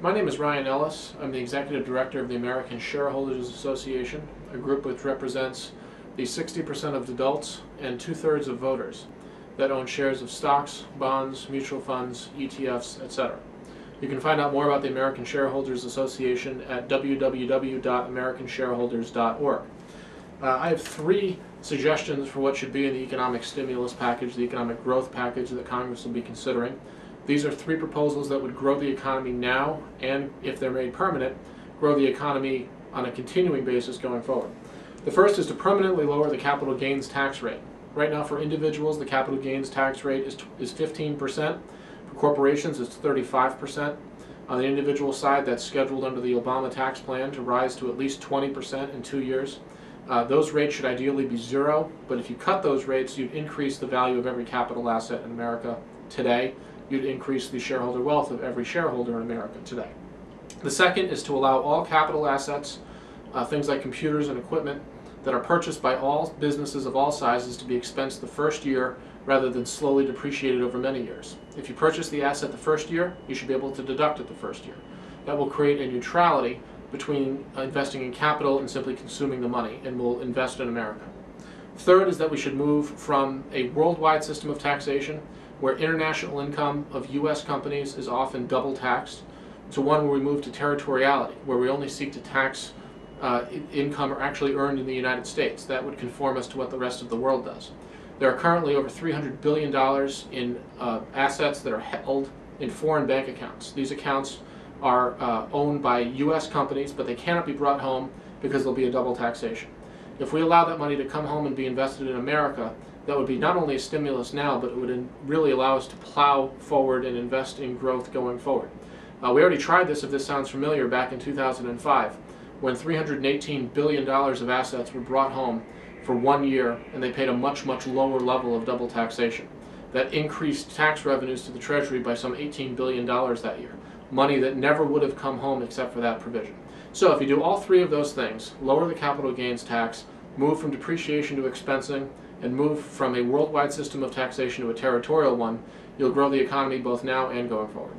My name is Ryan Ellis. I'm the Executive Director of the American Shareholders Association, a group which represents the 60% of adults and 2/3 of voters that own shares of stocks, bonds, mutual funds, ETFs, etc. You can find out more about the American Shareholders Association at www.americanshareholders.org. I have three suggestions for what should be in the economic stimulus package, the economic growth package that Congress will be considering. These are three proposals that would grow the economy now and, if they're made permanent, grow the economy on a continuing basis going forward. The first is to permanently lower the capital gains tax rate. Right now for individuals, the capital gains tax rate is 15%. For corporations, it's 35%. On the individual side, that's scheduled under the Obama tax plan to rise to at least 20% in 2 years. Those rates should ideally be zero, but if you cut those rates, you'd increase the value of every capital asset in America today. You'd increase the shareholder wealth of every shareholder in America today. The second is to allow all capital assets, things like computers and equipment, that are purchased by all businesses of all sizes to be expensed the first year rather than slowly depreciated over many years. If you purchase the asset the first year, you should be able to deduct it the first year. That will create a neutrality between investing in capital and simply consuming the money, and will invest in America. Third is that we should move from a worldwide system of taxation where international income of U.S. companies is often double taxed, to one where we move to territoriality, where we only seek to tax income actually earned in the United States. That would conform us to what the rest of the world does. There are currently over $300 billion in assets that are held in foreign bank accounts. These accounts are owned by U.S. companies, but they cannot be brought home because there'll be a double taxation. If we allow that money to come home and be invested in America, that would be not only a stimulus now, but it would really allow us to plow forward and invest in growth going forward. We already tried this, if this sounds familiar, back in 2005, when $318 billion of assets were brought home for 1 year, and they paid a much, much lower level of double taxation. That increased tax revenues to the Treasury by some $18 billion that year. Money that never would have come home except for that provision. So if you do all three of those things, lower the capital gains tax, move from depreciation to expensing, and move from a worldwide system of taxation to a territorial one, you'll grow the economy both now and going forward.